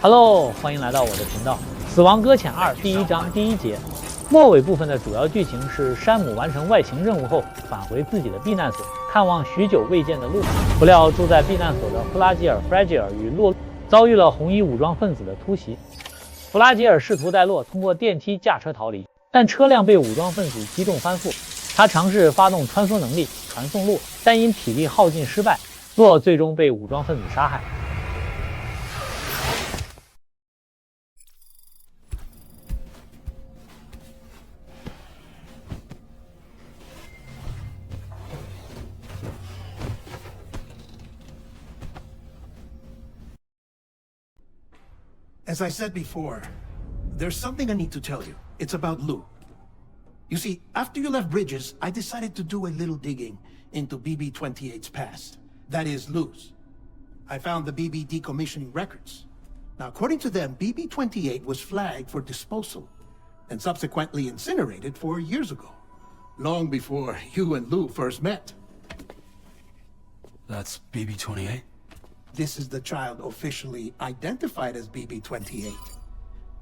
Hello， 欢迎来到我的频道。死亡搁浅2第一章第一节，末尾部分的主要剧情是山姆完成外勤任务后返回自己的避难所，看望许久未见的洛。不料住在避难所的芙拉吉尔与洛遭遇了红衣武装分子的突袭。芙拉吉尔试图带洛通过电梯驾车逃离，但车辆被武装分子击中翻覆。他尝试发动穿梭能力传送洛，但因体力耗尽失败，洛最终被武装分子杀害。As I said before, there's something I need to tell you. It's about Lou. You see, after you left Bridges, I decided to do a little digging into BB-28's past. That is, Lou's. I found the BB decommissioning records. Now, according to them, BB-28 was flagged for disposal and subsequently incinerated 4 years ago, long before you and Lou first met. That's BB-28? This is the child officially identified as BB-28.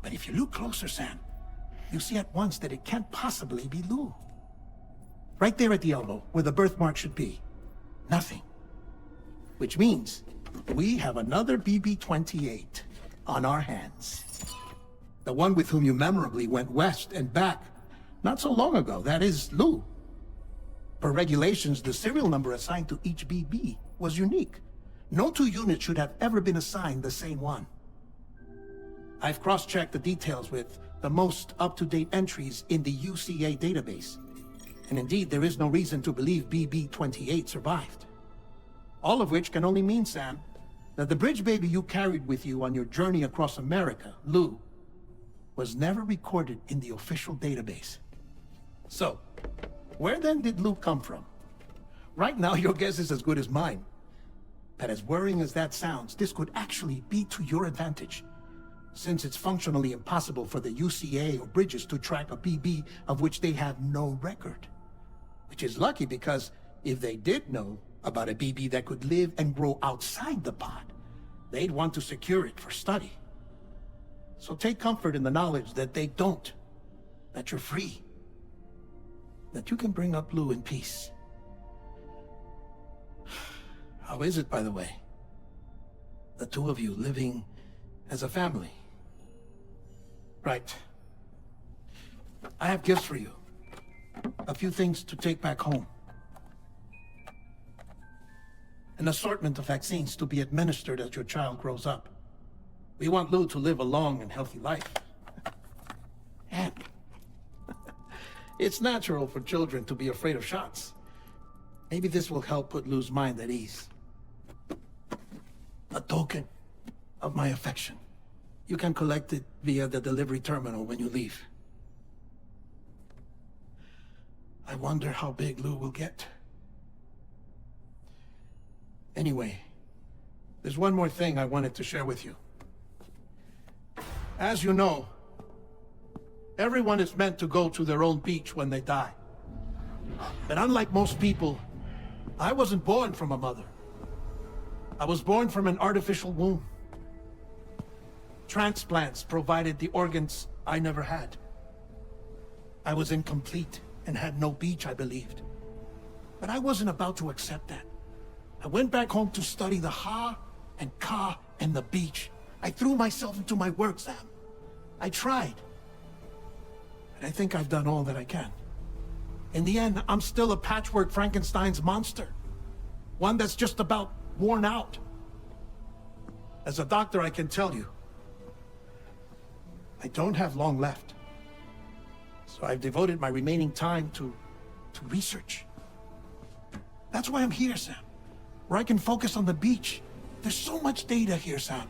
But if you look closer, Sam, you see at once that it can't possibly be Lou. Right there at the elbow, where the birthmark should be. Nothing. Which means we have another BB-28 on our hands. The one with whom you memorably went west and back not so long ago, that is Lou. Per regulations, the serial number assigned to each BB was unique. No two units should have ever been assigned the same one. I've cross-checked the details with the most up-to-date entries in the UCA database. And indeed, there is no reason to believe BB-28 survived. All of which can only mean, Sam, that the bridge baby you carried with you on your journey across America, Lou, was never recorded in the official database. So, where then did Lou come from? Right now, your guess is as good as mine. But as worrying as that sounds, this could actually be to your advantage, since it's functionally impossible for the UCA or Bridges to track a BB of which they have no record. Which is lucky because if they did know about a BB that could live and grow outside the pod, they'd want to secure it for study. So take comfort in the knowledge that they don't, that you're free, that you can bring up Lou in peace. How is it, by the way? The two of you living as a family? Right. I have gifts for you. A few things to take back home. An assortment of vaccines to be administered as your child grows up. We want Lou to live a long and healthy life. And it's natural for children to be afraid of shots. Maybe this will help put Lou's mind at ease. A token of my affection. You can collect it via the delivery terminal when you leave. I wonder how big Lou will get. Anyway, there's one more thing I wanted to share with you. As you know, everyone is meant to go to their own beach when they die. But unlike most people, I wasn't born from a mother. I was born from an artificial womb. Transplants provided the organs I never had. I was incomplete and had no beach, I believed. But I wasn't about to accept that. I went back home to study the Ha and Ka and the beach. I threw myself into my work, Sam. I tried. And I think I've done all that I can. In the end, I'm still a patchwork Frankenstein's monster. One that's just about worn out. As a doctor, I can tell you, I don't have long left. So I've devoted my remaining time to research. That's why I'm here, Sam. Where I can focus on the beach. There's so much data here, Sam.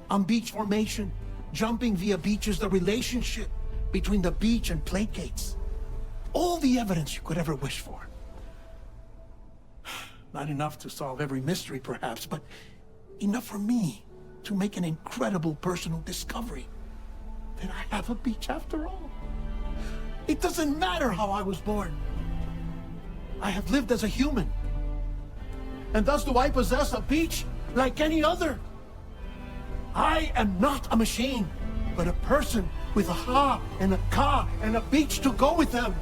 On beach formation, jumping via beaches, the relationship between the beach and plate gates. All the evidence you could ever wish for. Not enough to solve every mystery, perhaps, but enough for me to make an incredible personal discovery. That I have a beach after all. It doesn't matter how I was born. I have lived as a human. And thus do I possess a beach like any other. I am not a machine, but a person with a heart and a car and a beach to go with them.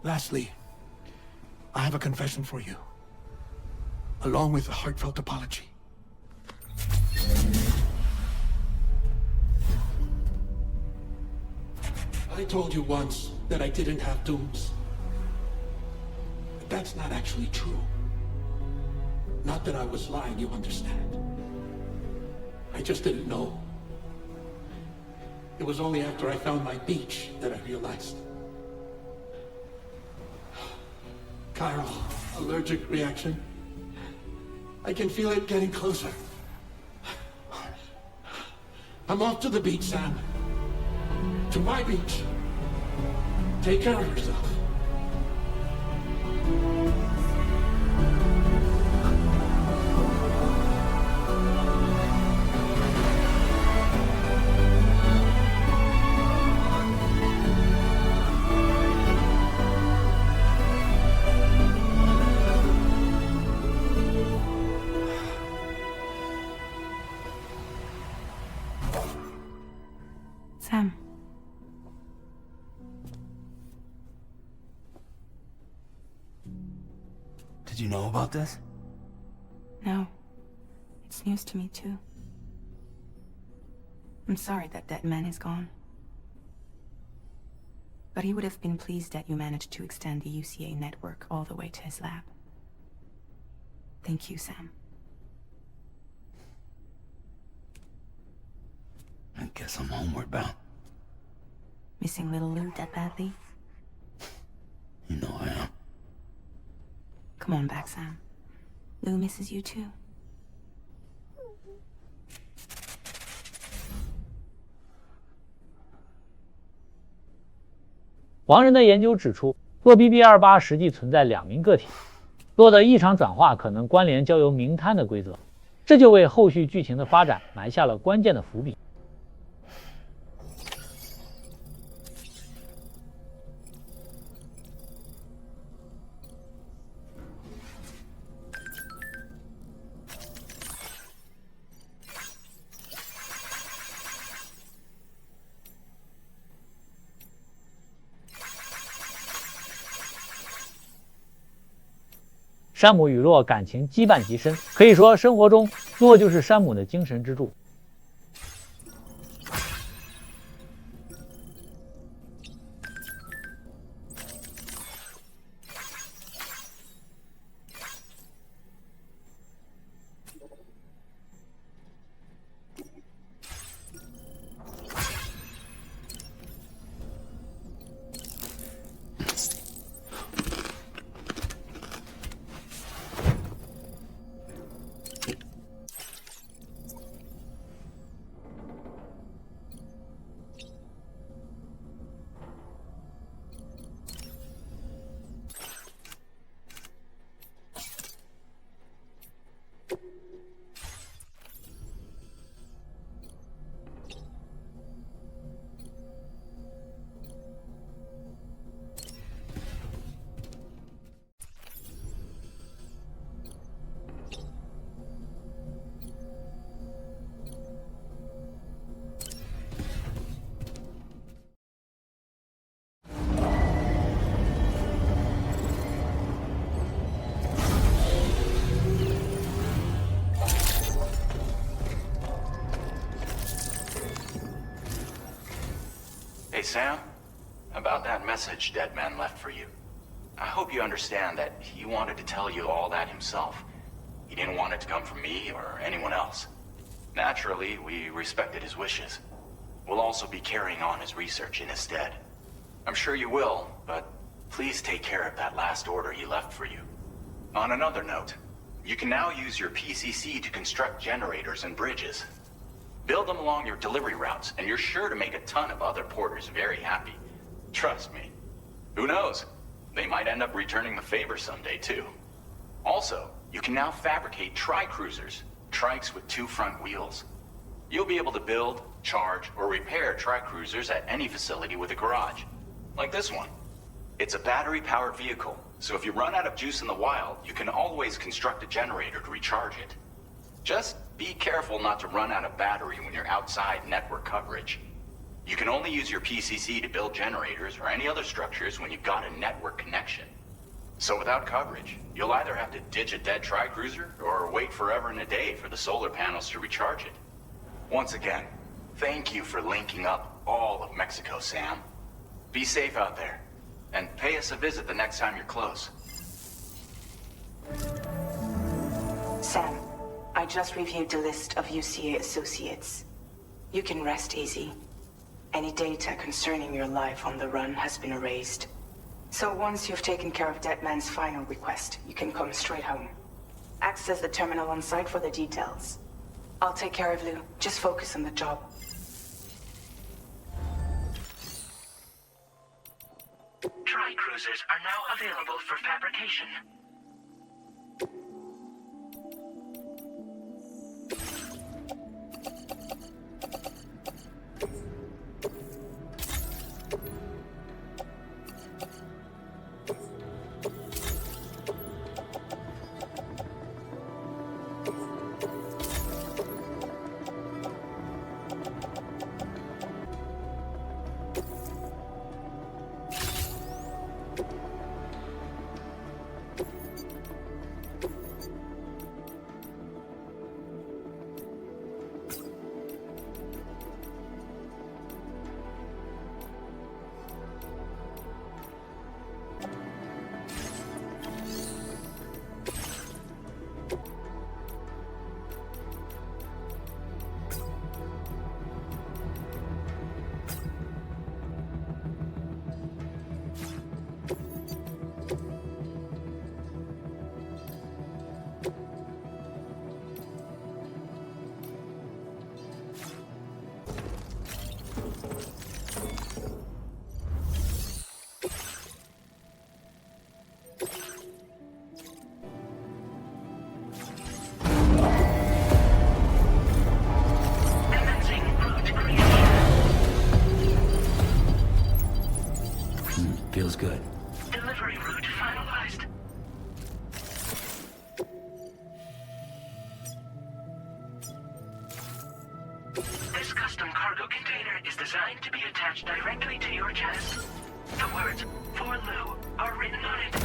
Lastly, I have a confession for you, along with a heartfelt apology. I told you once that I didn't have dooms. But that's not actually true. Not that I was lying, you understand. I just didn't know. It was only after I found my beach that I realized. Chiral allergic reaction. I can feel it getting closer. I'm off to the beach, Sam. To my beach. Take care of yourself. ，Sam。Did you know about this? No. It's news to me, too. I'm sorry that that man is gone. But he would have been pleased that you managed to extend the UCA network all the way to his lab. Thank you, Sam. I guess I'm homeward bound. Missing little Lou that badly? You know I am. Come on back, Sam. Lou misses you too. 亡人的研究指出，洛 BB28 实际存在两名个体，洛的异常转化可能关联焦油冥滩的规则，这就为后续剧情的发展埋下了关键的伏笔。山姆与洛感情羁绊极深，可以说生活中洛就是山姆的精神支柱。Hey, Sam. About that message Deadman left for you. I hope you understand that he wanted to tell you all that himself. He didn't want it to come from me or anyone else. Naturally, we respected his wishes. We'll also be carrying on his research in his stead. I'm sure you will, but please take care of that last order he left for you. On another note, you can now use your PCC to construct generators and bridges. Build them along your delivery routes, and you're sure to make a ton of other porters very happy. Trust me. Who knows? They might end up returning the favor someday, too. Also, you can now fabricate tri-cruisers, trikes with 2 front wheels. You'll be able to build, charge, or repair tri-cruisers at any facility with a garage. Like this one. It's a battery-powered vehicle, So if you run out of juice in the wild, you can always construct a generator to recharge it. Just be careful not to run out of battery when you're outside network coverage. You can only use your PCC to build generators or any other structures when you've got a network connection. So without coverage, you'll either have to ditch a dead tri-cruiser or wait forever and a day for the solar panels to recharge it. Once again, thank you for linking up all of Mexico, Sam. Be safe out there, and pay us a visit the next time you're close. Sam, I just reviewed the list of UCA associates. You can rest easy. Any data concerning your life on the run has been erased. So once you've taken care of Deadman's final request, you can come straight home. Access the terminal on site for the details. I'll take care of Lou. Just focus on the job. Tri-cruisers are now available for fabrication. Feels good. Delivery route finalized. This custom cargo container is designed to be attached directly to your chest. The words, "For Lou," are written on it.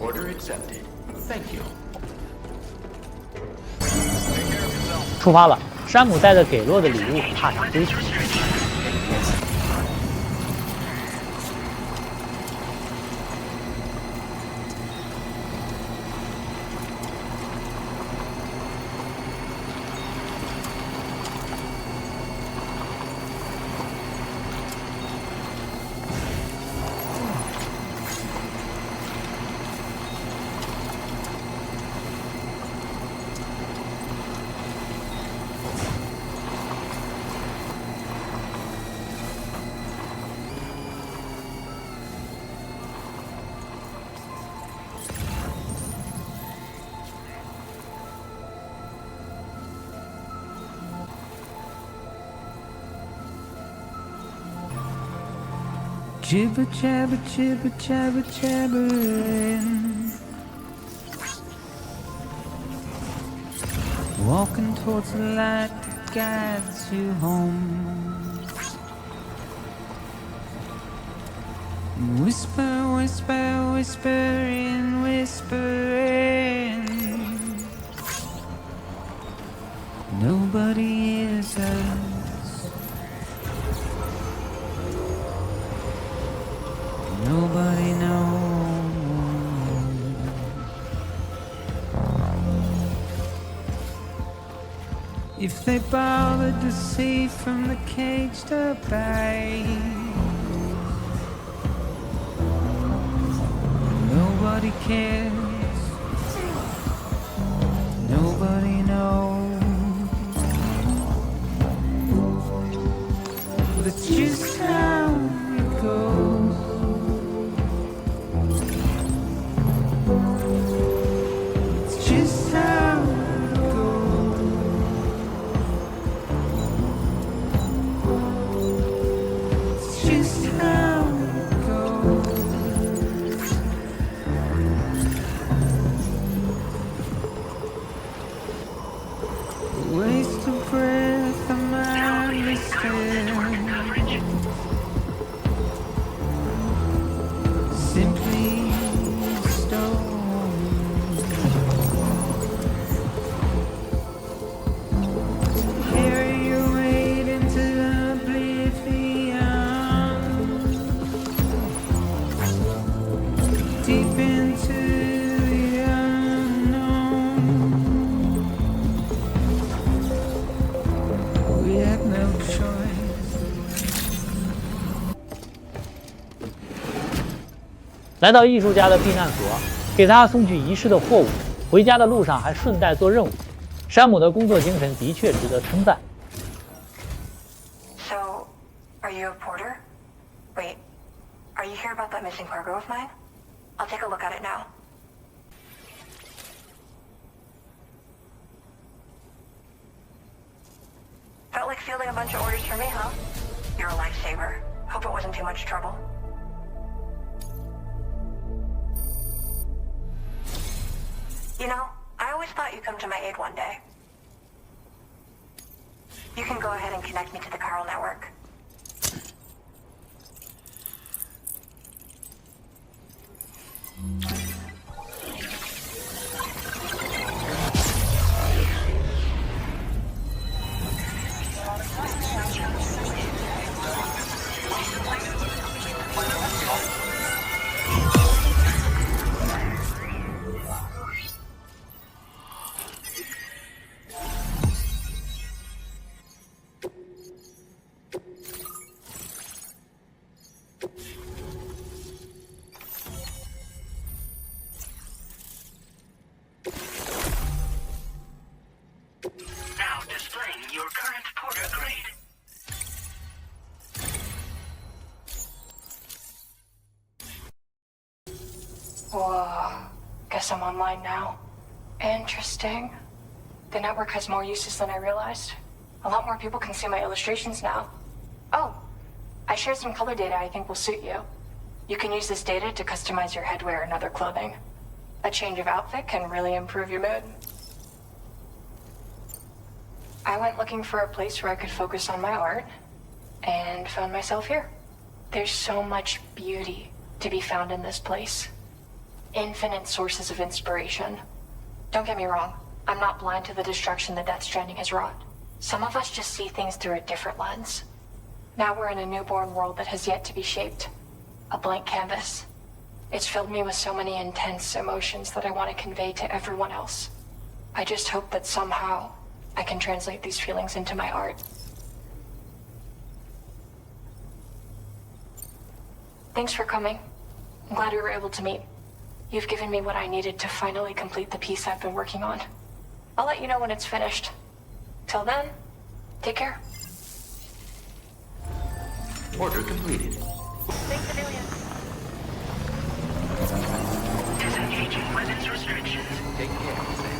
Order accepted. Thank you. 出发了，山姆带着给洛的礼物踏上归途。Jibber jabber jibber jabber jabbering, walking towards the light that guides you home. Whisper, whisper, whispering, whispering. Nobody hears us. Nobody knows. If they bothered to see from the cage to bay, nobody cares. Nobody knows. That's just how it goes. simply stone. Carry your weight into oblivion, deep into the unknown. We have no choice. 来到艺术家的避难所，给他送去遗失的货物，回家的路上还顺带做任务。山姆的工作精神的确值得称赞。So, are you a porter? Wait, are you here about that missing cargo of mine? I'll take a look at it now. Felt like fielding a bunch of orders for me, huh? You're a lifesaver. Hope it wasn't too much trouble. You know, I always thought you'd come to my aid one day. You can go ahead and connect me to the chiral network. Now displaying your current porter grade. Whoa. Guess I'm online now. Interesting. The network has more uses than I realized. A lot more people can see my illustrations now. Oh, I shared some color data I think will suit you. You can use this data to customize your headwear and other clothing. A change of outfit can really improve your mood. I went looking for a place where I could focus on my art, and found myself here. There's so much beauty to be found in this place. Infinite sources of inspiration. Don't get me wrong, I'm not blind to the destruction that Death Stranding has wrought. Some of us just see things through a different lens. Now we're in a newborn world that has yet to be shaped. A blank canvas. It's filled me with so many intense emotions that I want to convey to everyone else. I just hope that somehow I can translate these feelings into my art. Thanks for coming. I'm glad we were able to meet. You've given me what I needed to finally complete the piece I've been working on. I'll let you know when it's finished. Till then, take care. Order completed. Thanks a million. Disengaging weapons restrictions. Take care, Sam.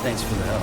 Thanks for the help.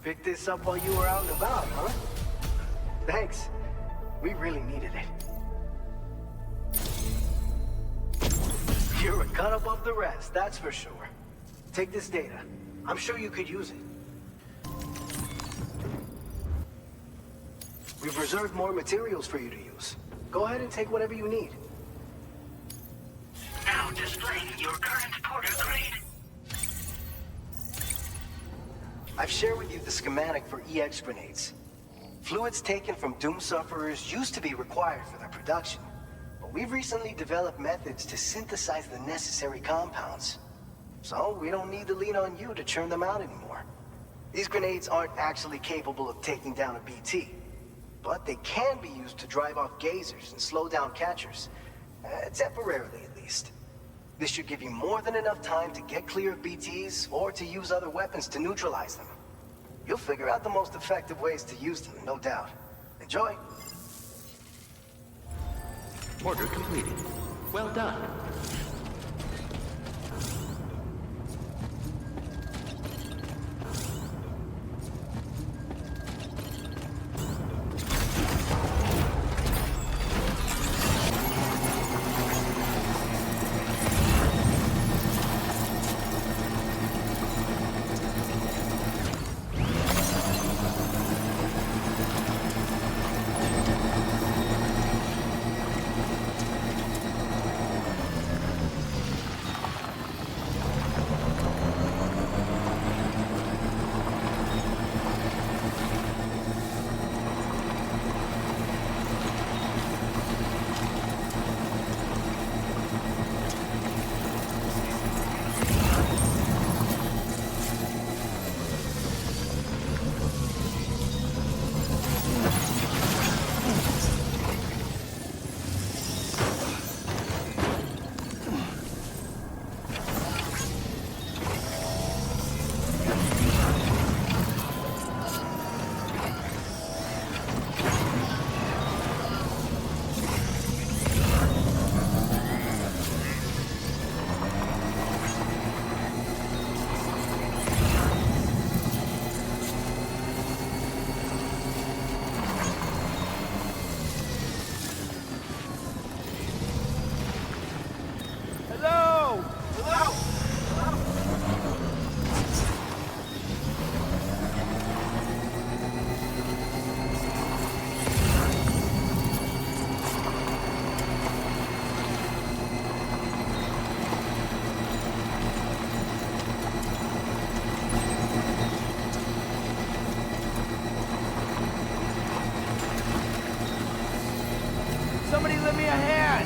Picked this up while you were out and about, huh? Thanks. We really needed it. You're a cut above the rest, that's for sure. Take this data. I'm sure you could use it. We've reserved more materials for you to use. Go ahead and take whatever you need. Now displaying your current porter grade. I've shared with you the schematic for EX grenades. Fluids taken from Doom sufferers used to be required for their production, but we've recently developed methods to synthesize the necessary compounds. So we don't need to lean on you to churn them out anymore. These grenades aren't actually capable of taking down a BT, but they can be used to drive off gazers and slow down catchers, temporarily at least. This should give you more than enough time to get clear of BTs or to use other weapons to neutralize them. You'll figure out the most effective ways to use them, no doubt. Enjoy. Order completed. Well done. Somebody lend me a hand!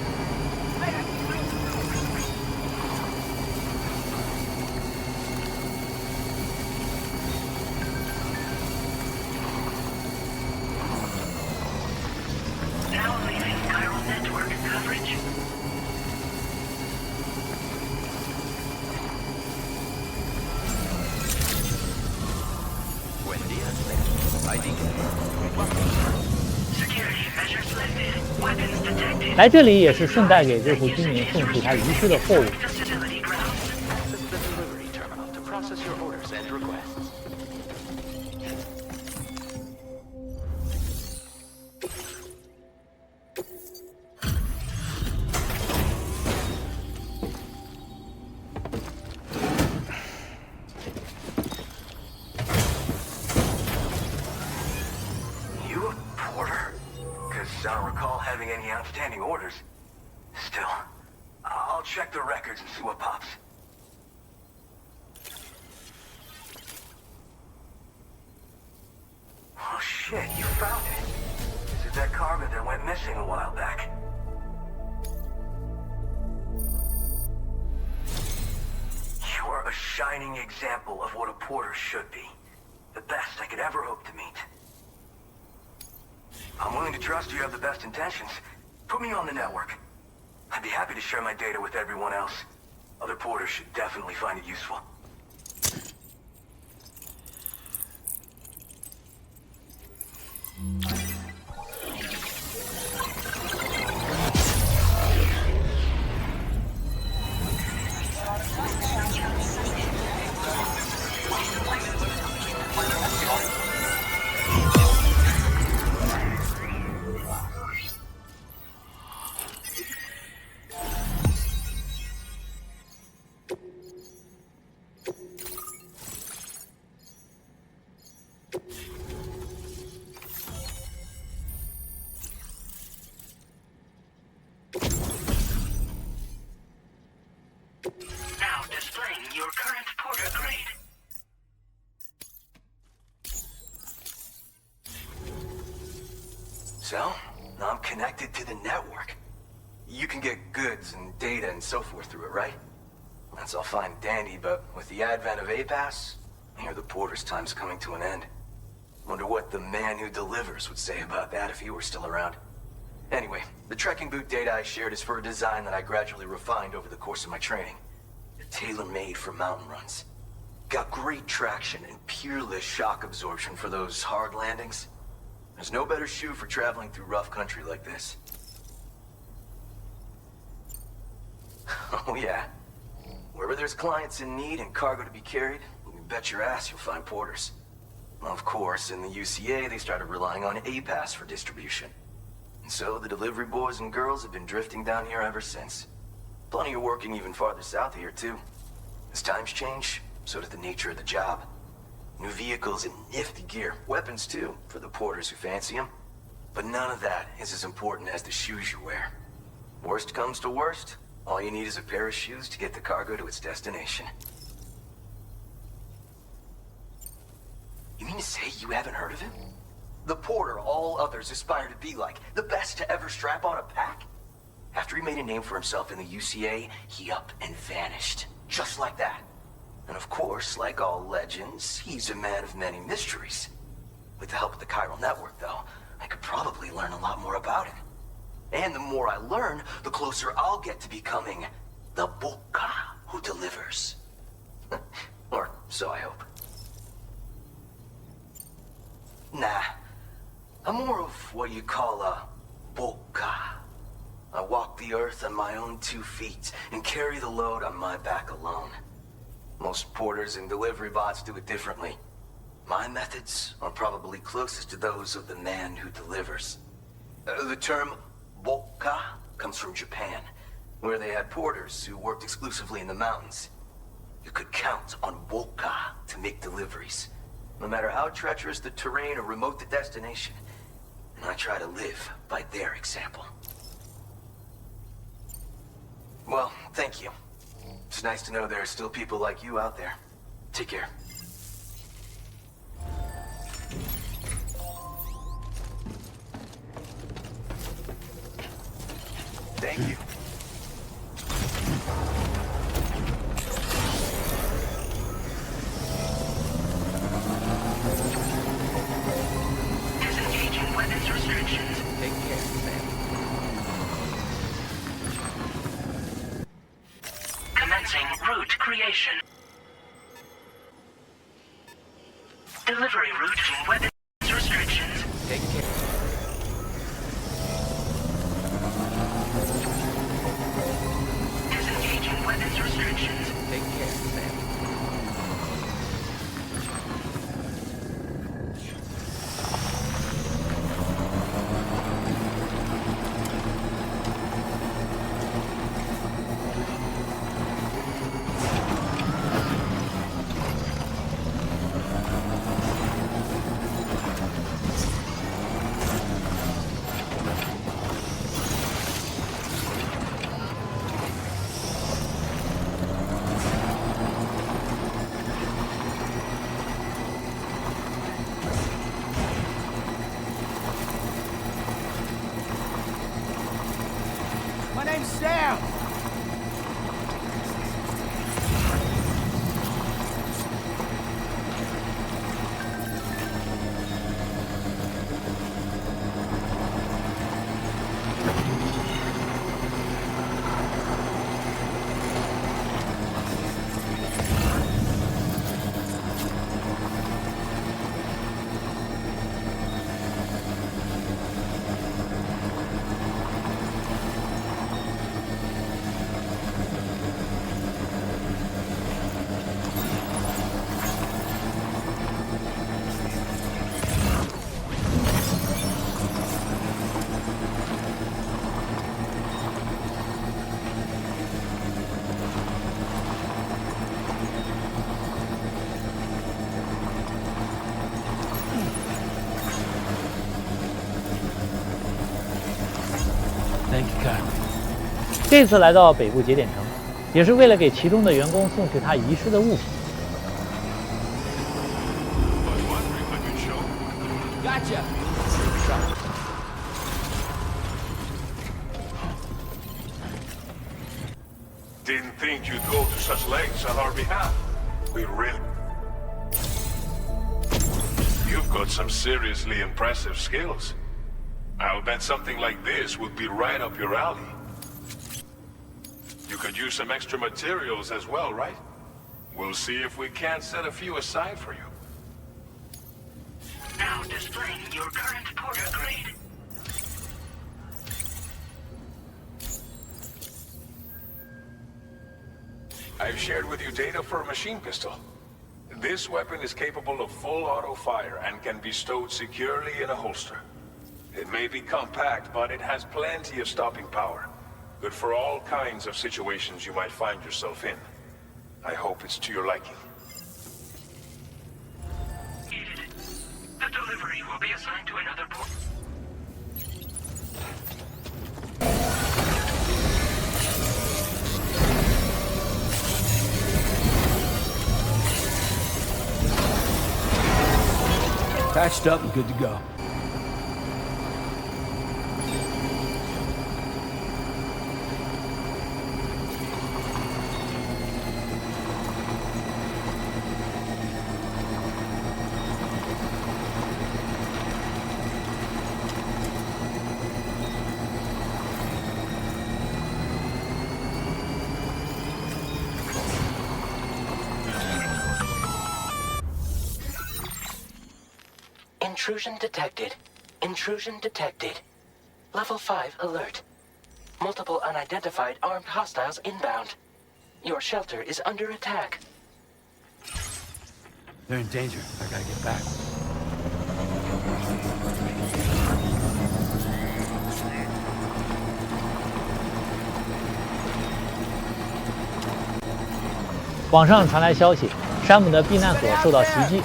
Now leaving chiral network coverage. Buen día. ID. Security measures lifted. Weapons detected. 来这里也是顺带给这户居民送去他遗失的货物。 Facility grounds. Access the delivery terminal to process your orders and requests. You a porter? Because I don't recall having any outstanding orders. Still, I'll check the records and see what pops. Oh shit, you found it. This is that cargo that went missing a while back. You're a shining example of what a porter should be. The best I could ever hope to meet. I'm willing to trust you have the best intentions. Put me on the network. I'd be happy to share my data with everyone else. Other porters should definitely find it useful. current porter grade. So, now I'm connected to the network. You can get goods and data and so forth through it, right? That's all fine and dandy, but with the advent of A-Pass, I hear the porter's time's coming to an end. Wonder what the man who delivers would say about that if he were still around. Anyway, the trekking boot data I shared is for a design that I gradually refined over the course of my training. Tailor-made for mountain runs. Got great traction and peerless shock absorption for those hard landings. There's no better shoe for traveling through rough country like this. Oh yeah. Wherever there's clients in need and cargo to be carried, you can bet your ass you'll find porters. Of course, in the UCA, they started relying on A-Pass for distribution. And so the delivery boys and girls have been drifting down here ever since. Plenty of working even farther south here, too. As times change, so does the nature of the job. New vehicles and nifty gear. Weapons, too, for the porters who fancy them. But none of that is as important as the shoes you wear. Worst comes to worst, all you need is a pair of shoes to get the cargo to its destination. You mean to say you haven't heard of him? The porter all others aspire to be like, the best to ever strap on a pack? After he made a name for himself in the UCA, he up and vanished. Just like that. And of course, like all legends, he's a man of many mysteries. With the help of the chiral network, though, I could probably learn a lot more about him. And the more I learn, the closer I'll get to becoming the Boca who delivers. Or so I hope. Nah, I'm more of what you call a Boca. I walk the earth on my own 2 feet and carry the load on my back alone. Most porters and delivery bots do it differently. My methods are probably closest to those of the man who delivers. The term Boca comes from Japan, where they had porters who worked exclusively in the mountains. You could count on Boca to make deliveries, no matter how treacherous the terrain or remote the destination. And I try to live by their example. Well, thank you. It's nice to know there are still people like you out there. Take care. Thank you. Disengaging weapons restrictions. Take care, Sam. Commencing route creation. Delivery route and weapons restrictions. Take care. Disengaging weapons restrictions. Take care, Sam. My name's Sam. Thank you, Carl。这次来到北部节点城，也是为了给其中的员工送去他遗失的物品。 Gotcha! Didn't think you'd go to such lengths on our behalf. We really... You've got some seriously impressive skills. I'll bet something like this would be right up your alley. You could use some extra materials as well, right? We'll see if we can't set a few aside for you. Now displaying your current porter grade. I've shared with you data for a machine pistol. This weapon is capable of full auto fire and can be stowed securely in a holster. It may be compact, but it has plenty of stopping power. Good for all kinds of situations you might find yourself in. I hope it's to your liking. Needed. The delivery will be assigned to another port. Patched up and good to go. Intrusion detected. Intrusion detected. Level 5 alert. Multiple unidentified armed hostiles inbound. Your shelter is under attack. They're in danger. I gotta get back. “网上传来消息，山姆的避难所受到袭击。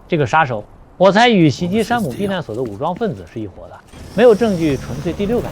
这个杀手，我猜与袭击山姆避难所的武装分子是一伙的，没有证据，纯粹第六感。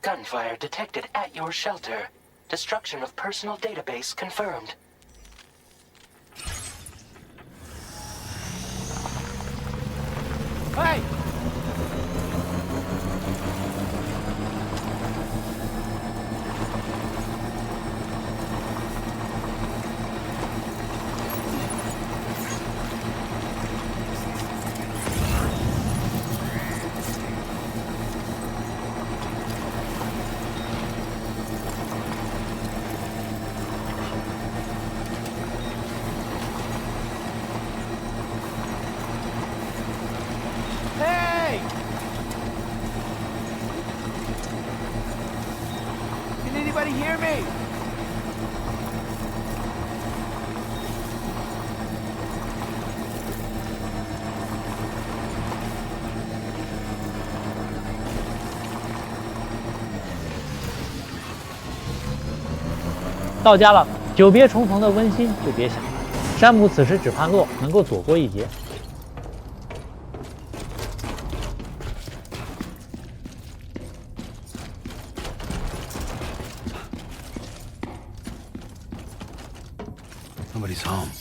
Gunfire detected at your shelter. Destruction of personal database confirmed. Hey! Anybody hear me? 到家了，久别重逢的温馨就别想了。山姆此时只盼洛能够躲过一劫。Nobody's home.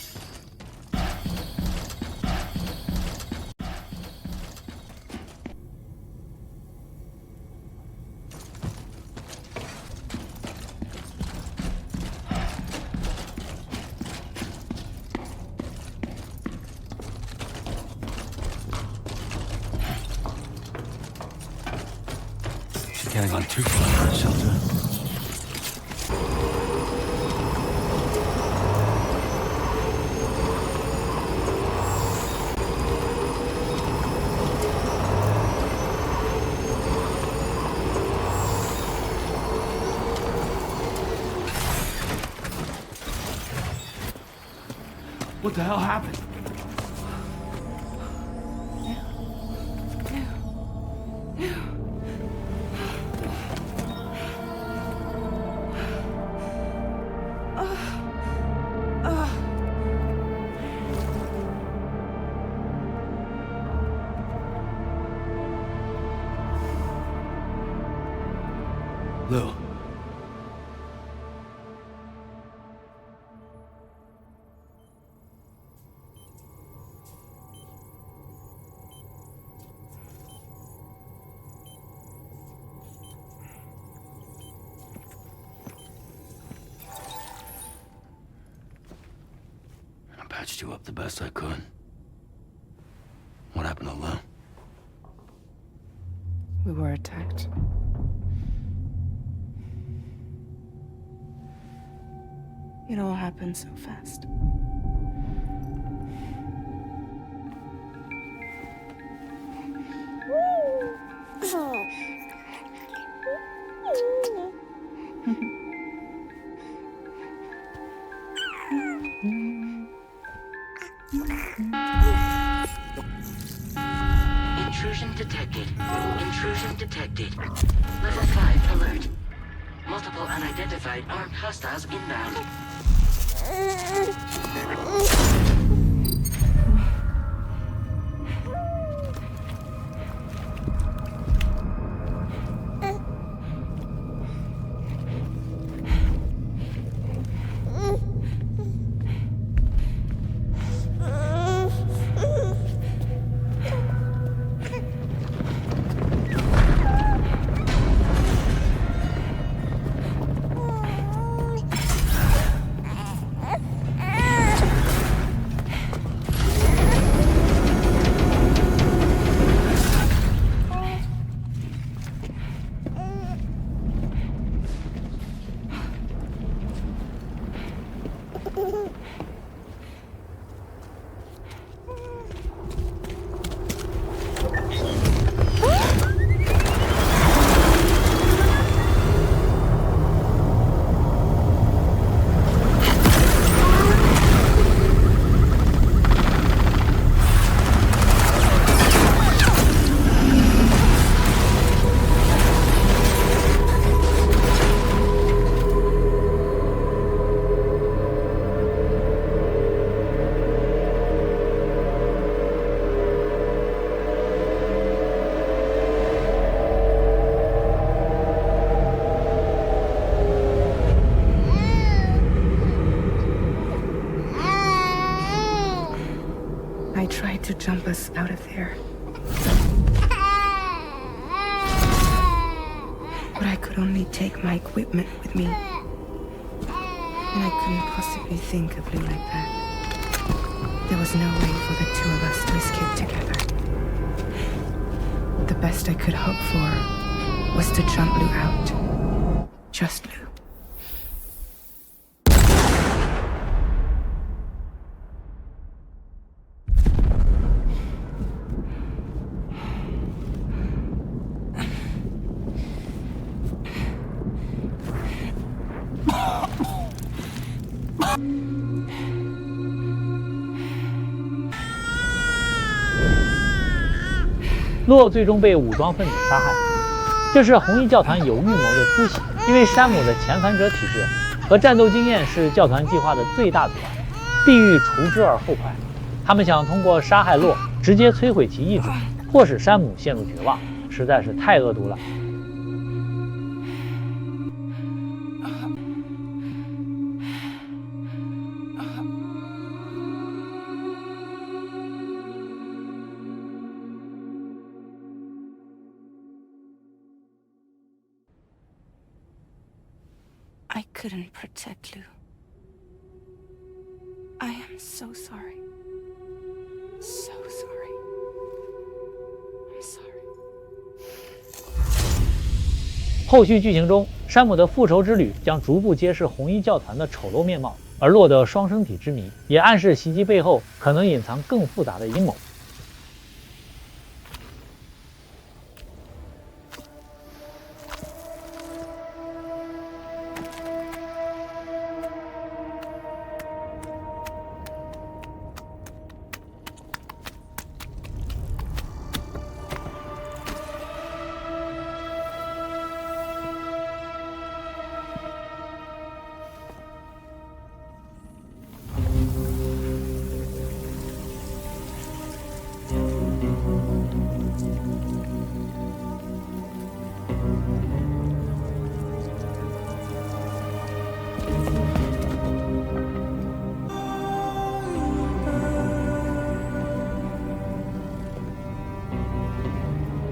She can't have gone too far from the shelter. What the hell happened? Lou. I patched you up the best I could. What happened to Lou? We were attacked. It all happened so fast. Intrusion detected. Intrusion detected. Level 5 alert. Multiple unidentified armed hostiles inbound. I tried to jump us out of there. But I could only take my equipment with me. And I couldn't possibly think of Lou like that. There was no way for the two of us to escape together. The best I could hope for was to jump Lou out. Just Lou. 洛最终被武装分子杀害。这是红衣教团有预谋的突袭，因为山姆的遣返者体质和战斗经验是教团计划的最大阻碍，必欲除之而后快。他们想通过杀害洛直接摧毁其意志，迫使山姆陷入绝望，实在是太恶毒了。I couldn't protect Lou. I am so sorry. So sorry. I'm sorry. 后续剧情中，山姆的复仇之旅将逐步揭示红衣教团的丑陋面貌，而洛的双生体之谜也暗示袭击背后可能隐藏更复杂的阴谋。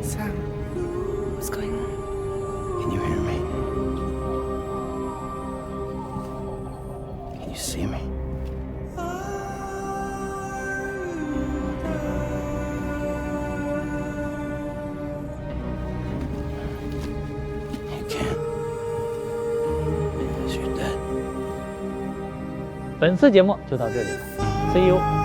Sam, what's going on? Can you hear me? Can you see me? You can't. Because you're dead. 本次节目就到这里了 ，See you。